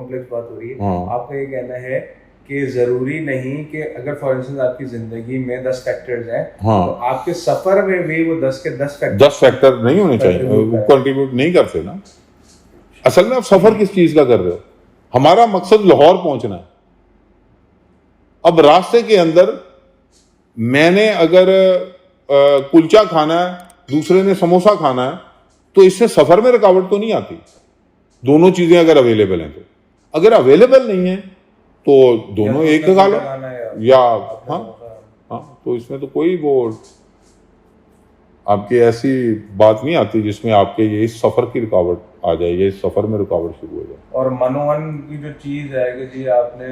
Complex بات ہو رہی ہے. آپ کا یہ کہنا ہے کہ ضروری نہیں کہ اگر فار انسٹنس آپ کی زندگی میں 10 فیکٹرز ہیں تو آپ کے سفر میں بھی وہ 10 کے 10 فیکٹر نہیں ہونے چاہیے, کنٹریبیوٹ نہیں کرتے نا. اصل میں آپ سفر کس چیز کا کر رہے ہو؟ ہمارا مقصد لاہور پہنچنا ہے. اب راستے کے اندر میں نے اگر کلچا کھانا ہے, دوسرے نے سموسا کھانا ہے, تو اس سے سفر میں رکاوٹ تو نہیں آتی. دونوں چیزیں اگر اویلیبل ہیں تو. اگر اویلیبل نہیں ہیں تو دونوں ایک کھا لو یا ہاں, تو اس میں تو کوئی وہ آپ کی ایسی بات نہیں آتی جس میں آپ کے یہ اس سفر کی رکاوٹ آ جائے, یہ سفر میں رکاوٹ شروع ہو جائے. اور منوہن کی جو چیز ہے کہ جی آپ نے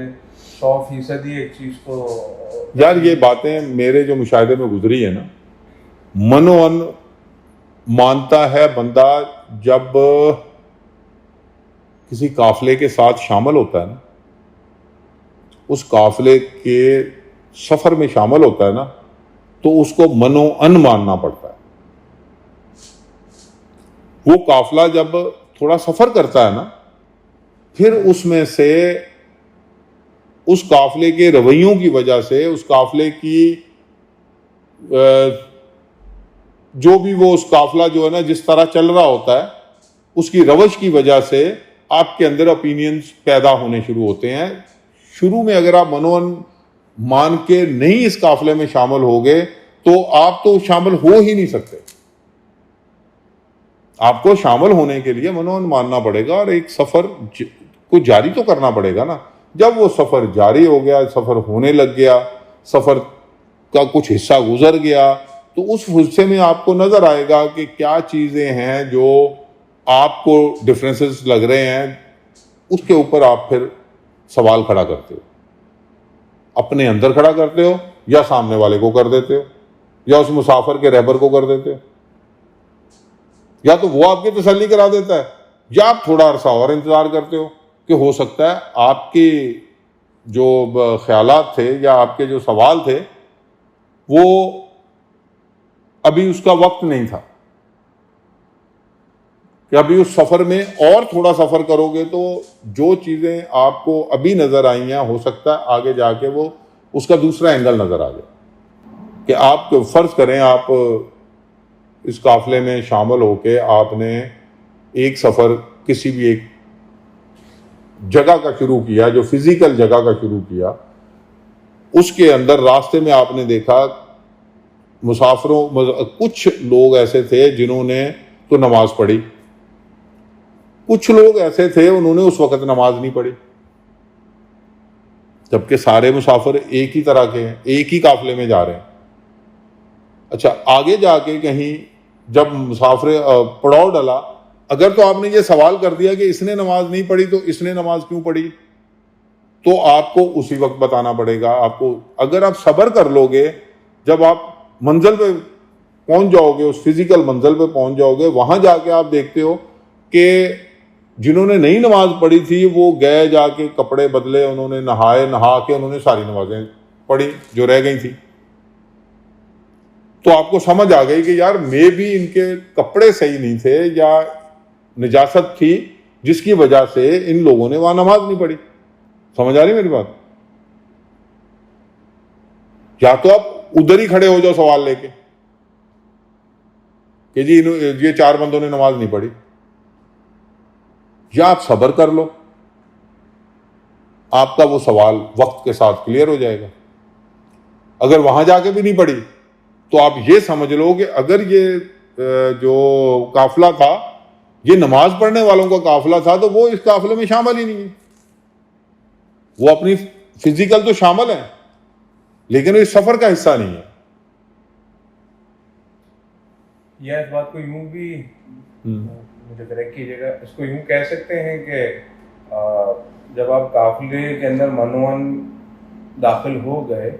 100% ایک چیز کو, یار یہ باتیں میرے جو مشاہدے میں گزری ہے نا, منوہن مانتا ہے بندہ جب کسی قافلے کے ساتھ شامل ہوتا ہے نا, اس قافلے کے سفر میں شامل ہوتا ہے نا, تو اس کو منوہن ماننا پڑتا ہے. وہ قافلہ جب تھوڑا سفر کرتا ہے نا, پھر اس میں سے اس قافلے کے رویوں کی وجہ سے, اس قافلے کی جو بھی وہ اس قافلہ جو ہے نا جس طرح چل رہا ہوتا ہے, اس کی روش کی وجہ سے آپ کے اندر اپینینز پیدا ہونے شروع ہوتے ہیں. شروع میں اگر آپ منوہن مان کے نہیں اس قافلے میں شامل ہوگے تو آپ تو شامل ہو ہی نہیں سکتے. آپ کو شامل ہونے کے لیے منوہن ماننا پڑے گا اور ایک سفر کو جاری تو کرنا پڑے گا نا. جب وہ سفر جاری ہو گیا, سفر ہونے لگ گیا, سفر کا کچھ حصہ گزر گیا, تو اس حصے میں آپ کو نظر آئے گا کہ کیا چیزیں ہیں جو آپ کو ڈفرینسز لگ رہے ہیں. اس کے اوپر آپ پھر سوال کھڑا کرتے ہو, اپنے اندر کھڑا کرتے ہو یا سامنے والے کو کر دیتے ہو یا اس مسافر کے رہبر کو کر دیتے ہو. یا تو وہ آپ کی تسلی کرا دیتا ہے یا آپ تھوڑا عرصہ اور انتظار کرتے ہو کہ ہو سکتا ہے آپ کی جو خیالات تھے یا آپ کے جو سوال تھے وہ ابھی اس کا وقت نہیں تھا, کہ ابھی اس سفر میں اور تھوڑا سفر کرو گے تو جو چیزیں آپ کو ابھی نظر آئی ہیں ہو سکتا ہے آگے جا کے وہ اس کا دوسرا اینگل نظر آ جائے. کہ آپ فرض کریں آپ اس قافلے میں شامل ہو کے آپ نے ایک سفر کسی بھی ایک جگہ کا شروع کیا, جو فزیکل جگہ کا شروع کیا, اس کے اندر راستے میں آپ نے دیکھا مسافروں, کچھ لوگ ایسے تھے جنہوں نے تو نماز پڑھی, کچھ لوگ ایسے تھے انہوں نے اس وقت نماز نہیں پڑھی, جبکہ سارے مسافر ایک ہی طرح کے ہیں, ایک ہی قافلے میں جا رہے ہیں. اچھا آگے جا کے کہیں جب مسافر پڑاؤ ڈلا, اگر تو آپ نے یہ سوال کر دیا کہ اس نے نماز نہیں پڑھی تو اس نے نماز کیوں پڑھی, تو آپ کو اسی وقت بتانا پڑے گا. آپ کو اگر آپ صبر کر لو گے, جب آپ منزل پہ پہنچ جاؤ گے, اس فزیکل منزل پہ پہنچ جاؤ گے, وہاں جا کے آپ دیکھتے ہو کہ جنہوں نے نہیں نماز پڑھی تھی وہ گئے جا کے کپڑے بدلے, انہوں نے نہائے, نہا کے انہوں نے ساری نمازیں پڑھی جو رہ گئی تھیں. تو آپ کو سمجھ آ گئی کہ یار میں بھی ان کے کپڑے صحیح نہیں تھے یا نجاست تھی جس کی وجہ سے ان لوگوں نے وہاں نماز نہیں پڑھی. سمجھ آ رہی میری بات؟ یا تو آپ ادھر ہی کھڑے ہو جاؤ سوال لے کے کہ جی یہ 4 بندوں نے نماز نہیں پڑھی, یا آپ صبر کر لو, آپ کا وہ سوال وقت کے ساتھ کلیئر ہو جائے گا. اگر وہاں جا کے بھی نہیں پڑھی تو آپ یہ سمجھ لو کہ اگر یہ جو قافلہ تھا یہ نماز پڑھنے والوں کا قافلہ تھا تو وہ اس قافلے میں شامل ہی نہیں ہے. وہ اپنی فزیکل تو شامل ہیں لیکن وہ اس سفر کا حصہ نہیں ہے. یا اس بات کو یوں بھی مجھے کریکٹ کیجیے گا, اس کو یوں کہہ سکتے ہیں کہ جب آپ قافلے کے اندر منوہن داخل ہو گئے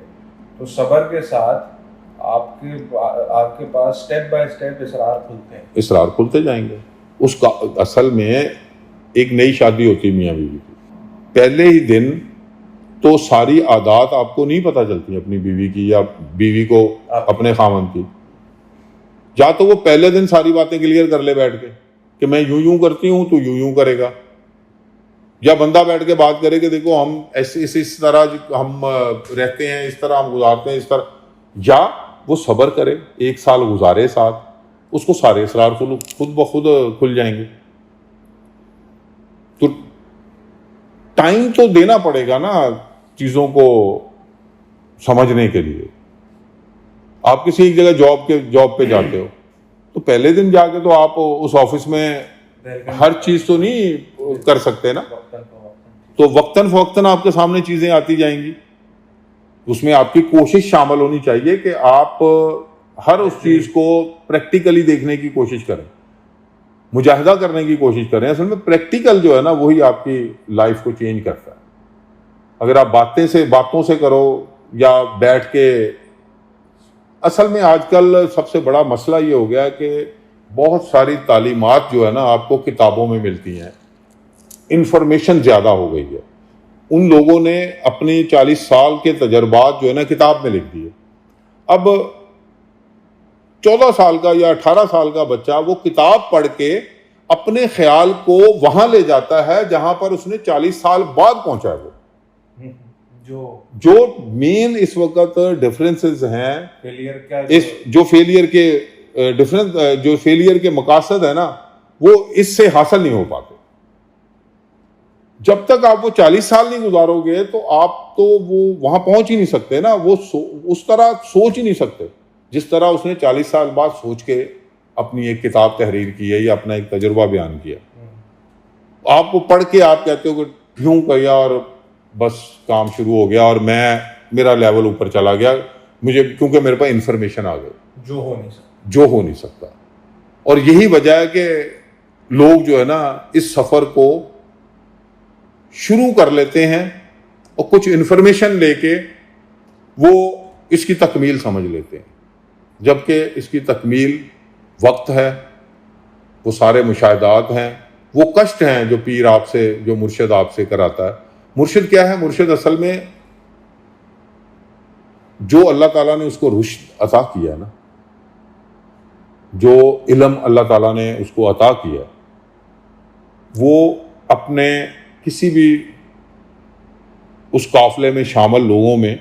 تو صبر کے ساتھ آپ کے پاس سٹیپ بائی سٹیپ اسرار کھلتے ہیں, اسرار کھلتے جائیں گے. اس کا اصل میں ایک نئی شادی ہوتی میاں بیوی کی, پہلے ہی دن تو ساری عادات آپ کو نہیں پتہ چلتی اپنی بیوی کی یا بیوی کو اپنے خاوند کی. یا تو وہ پہلے دن ساری باتیں کلیئر کر لے بیٹھ کے کہ میں یوں یوں کرتی ہوں تو یوں یوں کرے گا, یا بندہ بیٹھ کے بات کرے کہ دیکھو ہم اس طرح ہم رہتے ہیں، اس طرح ہم گزارتے ہیں، اس طرح، یا وہ صبر کرے، 1 سال گزارے ساتھ، اس کو سارے اسرار خود بخود کھل جائیں گے. تو ٹائم تو دینا پڑے گا نا چیزوں کو سمجھنے کے لیے. آپ کسی ایک جگہ جاب پہ جاتے ہو تو پہلے دن جا کے تو آپ اس آفس میں ہر چیز تو نہیں کر سکتے نا، تو وقتاً فوقتاً آپ کے سامنے چیزیں آتی جائیں گی. اس میں آپ کی کوشش شامل ہونی چاہیے کہ آپ ہر اس چیز کو پریکٹیکلی دیکھنے کی کوشش کریں، مجاہدہ کرنے کی کوشش کریں. اصل میں پریکٹیکل جو ہے نا وہی آپ کی لائف کو چینج کرتا ہے. اگر آپ باتوں سے کرو یا بیٹھ کے، اصل میں آج کل سب سے بڑا مسئلہ یہ ہو گیا کہ بہت ساری تعلیمات جو ہے نا آپ کو کتابوں میں ملتی ہیں، انفارمیشن زیادہ ہو گئی ہے. ان لوگوں نے اپنے 40 سال کے تجربات جو ہے نا کتاب میں لکھ دیے. اب 14 سال کا یا 18 سال کا بچہ وہ کتاب پڑھ کے اپنے خیال کو وہاں لے جاتا ہے جہاں پر اس نے 40 سال بعد پہنچا ہے. وہ جو مین اس وقت ڈفرینسز ہیں، جو فیلئر کے مقاصد ہیں نا وہ اس سے حاصل نہیں ہو پاتے. جب تک آپ وہ 40 سال نہیں گزارو گے تو آپ تو وہ وہاں پہنچ ہی نہیں سکتے نا. وہ اس طرح سوچ ہی نہیں سکتے جس طرح اس نے 40 سال بعد سوچ کے اپنی ایک کتاب تحریر کی ہے یا اپنا ایک تجربہ بیان کیا. آپ کو پڑھ کے آپ کہتے ہو کہ یوں کیا اور بس کام شروع ہو گیا اور میرا لیول اوپر چلا گیا، مجھے کیونکہ میرے پاس انفارمیشن آ گئی، جو ہو نہیں سکتا. اور یہی وجہ ہے کہ لوگ جو ہے نا اس سفر کو شروع کر لیتے ہیں اور کچھ انفارمیشن لے کے وہ اس کی تکمیل سمجھ لیتے ہیں، جبکہ اس کی تکمیل وقت ہے، وہ سارے مشاہدات ہیں، وہ کشٹ ہیں جو پیر آپ سے، جو مرشد آپ سے کراتا ہے. مرشد کیا ہے؟ مرشد اصل میں جو اللہ تعالیٰ نے اس کو رشد عطا کیا ہے نا، جو علم اللہ تعالیٰ نے اس کو عطا کیا، وہ اپنے کسی بھی اس قافلے میں شامل لوگوں میں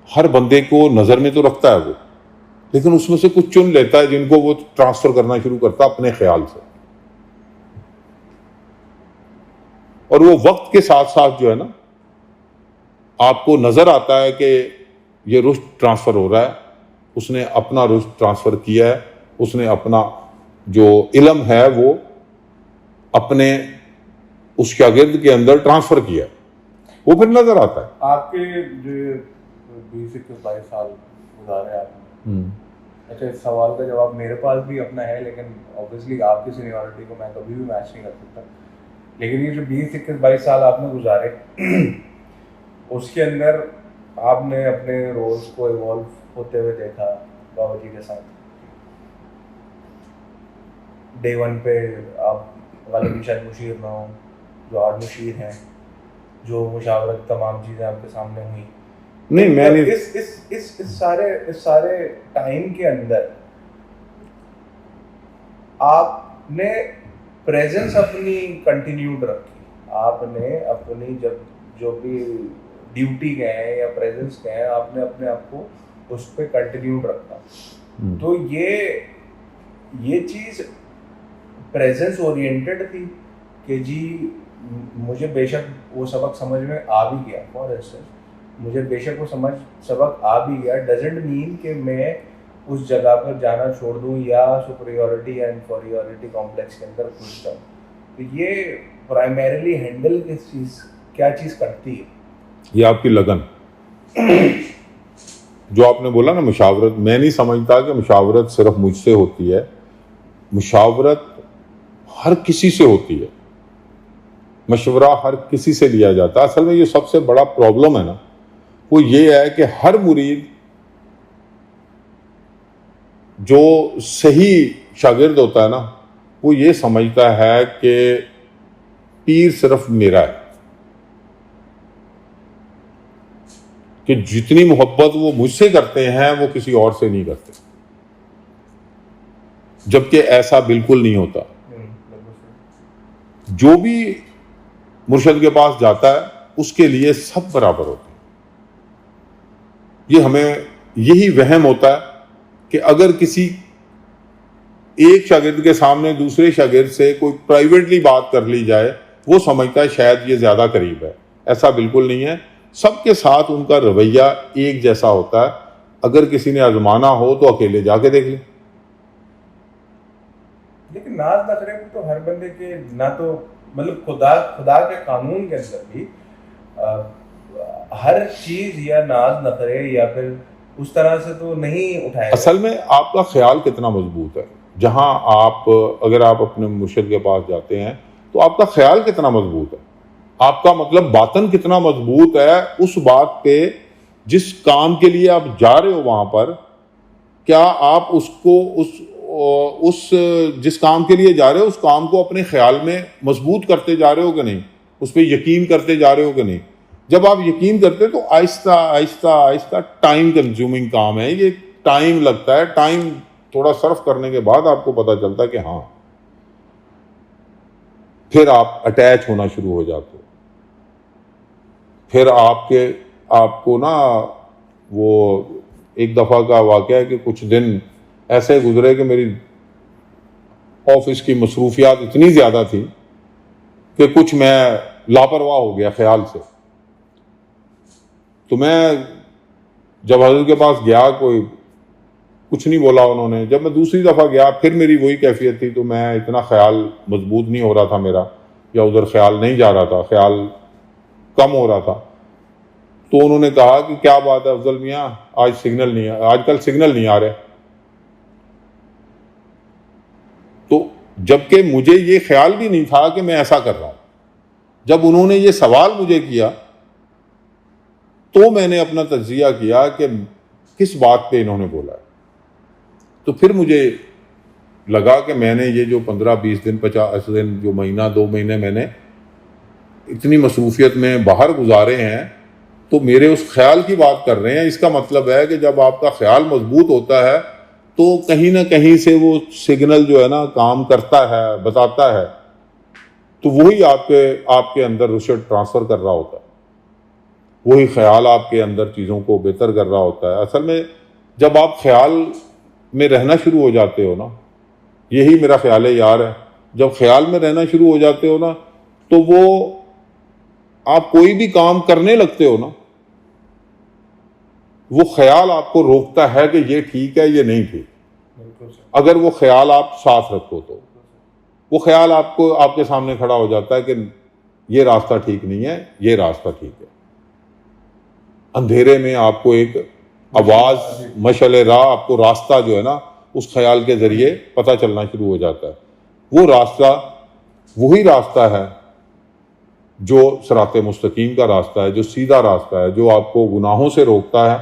ہر بندے کو نظر میں تو رکھتا ہے وہ، لیکن اس میں سے کچھ چن لیتا ہے جن کو وہ ٹرانسفر کرنا شروع کرتا ہے اپنے خیال سے. اور وہ وقت کے ساتھ ساتھ جو ہے نا آپ کو نظر آتا ہے کہ یہ رشد ٹرانسفر ہو رہا ہے. اس نے اپنا رشد ٹرانسفر کیا ہے، اس نے اپنا جو علم ہے وہ اپنے اس شاگرد کے اندر ٹرانسفر کیا ہے، وہ پھر نظر آتا ہے. آپ کے جو 20-22 سال گزارے آپ نے، اچھا اس سوال کا جواب میرے پاس بھی اپنا ہے، لیکن اوبویسلی آپ کی سینیورٹی کو میں کبھی بھی میچ نہیں کر سکتا. لیکن یہ جو 20-22 سال آپ نے گزارے، اس کے اندر آپ نے اپنے رولز کو ایوالو ہوتے ہوئے دیکھا بابا جی کے ساتھ. ڈے 1 پہ آپ غالباً شاید مشیر نہ ہوں، جو آج مشیر ہیں، جو مشاورت تمام چیزیں آپ کے سامنے ہوئی. نہیں میں نے اس سارے ٹائم کے اندر آپ نے پریزنس اپنی کنٹینیوڈ رکھی. آپ نے اپنی جو بھی ڈیوٹی گئے ہیں یا پریزنس گئے ہیں، آپ نے اپنے آپ کو اس پہ کنٹینیوڈ رکھا. تو یہ چیز پریزنس اورینٹڈ تھی کہ جی مجھے بے شک وہ سبق سمجھ میں آ بھی گیا، فار انسٹنس مجھے بے شک وہ سبق آ بھی گیا، ڈزنٹ مین کہ میں اس جگہ پر جانا چھوڑ دوں یا سپریورٹی یا انفیریورٹی کمپلیکس کے اندر گھس جاؤں. تو یہ پرائمریلی ہینڈل کیا چیز کرتی ہے؟ یہ آپ کی لگن، جو آپ نے بولا نا مشاورت. میں نہیں سمجھتا کہ مشاورت صرف مجھ سے ہوتی ہے، مشاورت ہر کسی سے ہوتی ہے، مشورہ ہر کسی سے لیا جاتا ہے. اصل میں یہ سب سے بڑا پرابلم ہے نا، وہ یہ ہے کہ ہر مرید جو صحیح شاگرد ہوتا ہے نا، وہ یہ سمجھتا ہے کہ پیر صرف میرا ہے، کہ جتنی محبت وہ مجھ سے کرتے ہیں وہ کسی اور سے نہیں کرتے، جبکہ ایسا بالکل نہیں ہوتا. جو بھی مرشد کے پاس جاتا ہے اس کے لیے سب برابر ہوتے ہیں. یہ ہمیں یہی وہم ہوتا ہے کہ اگر کسی ایک شاگرد کے سامنے دوسرے شاگرد سے کوئی پرائیویٹلی بات کر لی جائے وہ سمجھتا ہے شاید یہ زیادہ قریب ہے. ایسا بالکل نہیں ہے. سب کے ساتھ ان کا رویہ ایک جیسا ہوتا ہے. اگر کسی نے آزمانا ہو تو اکیلے جا کے دیکھ لیں. لیکن ناز نخرے کو تو ہر بندے کے نہ تو مطلب خدا کے قانون کے اندر بھی ہر چیز یا ناز نخرے یا پھر اس طرح سے تو نہیں اٹھائے. اصل میں آپ کا خیال کتنا مضبوط ہے. جہاں آپ اگر آپ اپنے مرشد کے پاس جاتے ہیں تو آپ کا خیال کتنا مضبوط ہے. آپ کا مطلب باطن کتنا مضبوط ہے اس بات پہ جس کام کے لیے آپ جا رہے ہو وہاں پر. کیا آپ اس کو اس جس کام کے لیے جا رہے ہو اس کام کو اپنے خیال میں مضبوط کرتے جا رہے ہو کہ نہیں, اس پہ یقین کرتے جا رہے ہو کہ نہیں. جب آپ یقین کرتے تو آہستہ آہستہ آہستہ ٹائم کنزیومنگ کام ہے یہ, ٹائم لگتا ہے. ٹائم تھوڑا صرف کرنے کے بعد آپ کو پتہ چلتا ہے کہ ہاں, پھر آپ اٹیچ ہونا شروع ہو جاتے ہو. پھر آپ کو نا وہ ایک دفعہ کا واقعہ ہے کہ کچھ دن ایسے گزرے کہ میری آفس کی مصروفیات اتنی زیادہ تھی کہ کچھ میں لاپرواہ ہو گیا خیال سے. تو میں جب حضرت کے پاس گیا کوئی کچھ نہیں بولا انہوں نے. جب میں دوسری دفعہ گیا پھر میری وہی کیفیت تھی. تو میں اتنا خیال مضبوط نہیں ہو رہا تھا میرا, یا ادھر خیال نہیں جا رہا تھا, خیال کم ہو رہا تھا. تو انہوں نے کہا کہ کیا بات ہے افضل میاں, آج کل سگنل نہیں آ رہے. تو جبکہ مجھے یہ خیال بھی نہیں تھا کہ میں ایسا کر رہا ہوں. جب انہوں نے یہ سوال مجھے کیا تو میں نے اپنا تجزیہ کیا کہ کس بات پہ انہوں نے بولا ہے. تو پھر مجھے لگا کہ میں نے یہ جو 15-20 دن 50 دن جو مہینہ 2 مہینے میں نے اتنی مصروفیت میں باہر گزارے ہیں تو میرے اس خیال کی بات کر رہے ہیں. اس کا مطلب ہے کہ جب آپ کا خیال مضبوط ہوتا ہے تو کہیں نہ کہیں سے وہ سگنل جو ہے نا کام کرتا ہے, بتاتا ہے. تو وہی آپ کے اندر رشد ٹرانسفر کر رہا ہوتا ہے. وہی خیال آپ کے اندر چیزوں کو بہتر کر رہا ہوتا ہے. اصل میں جب آپ خیال میں رہنا شروع ہو جاتے ہو نا, یہی میرا خیال ہے یار ہے, جب خیال میں رہنا شروع ہو جاتے ہو نا تو وہ آپ کوئی بھی کام کرنے لگتے ہو نا, وہ خیال آپ کو روکتا ہے کہ یہ ٹھیک ہے یہ نہیں ٹھیک. اگر وہ خیال آپ ساتھ رکھو تو وہ خیال آپ کے سامنے کھڑا ہو جاتا ہے کہ یہ راستہ ٹھیک نہیں ہے, یہ راستہ ٹھیک ہے. اندھیرے میں آپ کو ایک آواز مشعل راہ, آپ کو راستہ جو ہے نا اس خیال کے ذریعے پتہ چلنا شروع ہو جاتا ہے. وہ راستہ وہی راستہ ہے جو صراط مستقیم کا راستہ ہے, جو سیدھا راستہ ہے, جو آپ کو گناہوں سے روکتا ہے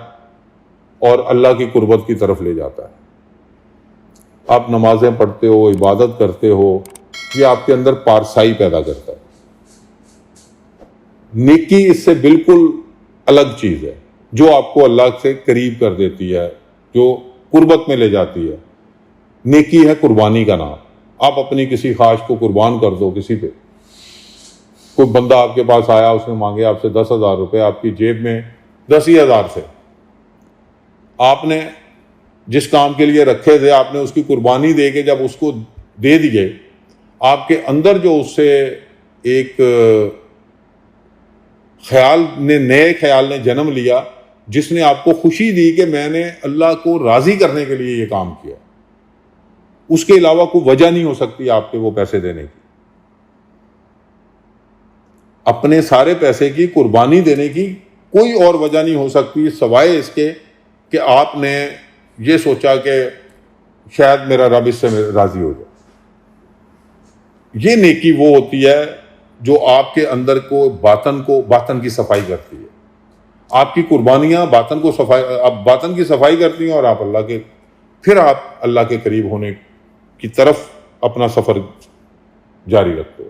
اور اللہ کی قربت کی طرف لے جاتا ہے. آپ نمازیں پڑھتے ہو, عبادت کرتے ہو, یہ آپ کے اندر پارسائی پیدا کرتا ہے. نیکی اس سے بالکل الگ چیز ہے جو آپ کو اللہ سے قریب کر دیتی ہے, جو قربت میں لے جاتی ہے. نیکی ہے قربانی کا نام. آپ اپنی کسی خواہش کو قربان کر دو کسی پہ. کوئی بندہ آپ کے پاس آیا, اس نے مانگے آپ سے 10,000 روپے, آپ کی جیب میں 10,000 تھے, آپ نے جس کام کے لیے رکھے تھے آپ نے اس کی قربانی دے کے جب اس کو دے دیے, آپ کے اندر جو اس سے ایک نئے خیال نے جنم لیا جس نے آپ کو خوشی دی کہ میں نے اللہ کو راضی کرنے کے لیے یہ کام کیا. اس کے علاوہ کوئی وجہ نہیں ہو سکتی آپ کے وہ پیسے دینے کی. اپنے سارے پیسے کی قربانی دینے کی کوئی اور وجہ نہیں ہو سکتی سوائے اس کے کہ آپ نے یہ سوچا کہ شاید میرا رب اس سے راضی ہو جائے. یہ نیکی وہ ہوتی ہے جو آپ کے اندر باطن کی صفائی کرتی ہے. آپ کی قربانیاں باطن کی صفائی کرتی ہیں اور پھر آپ اللہ کے قریب ہونے کی طرف اپنا سفر جاری رکھتے ہو.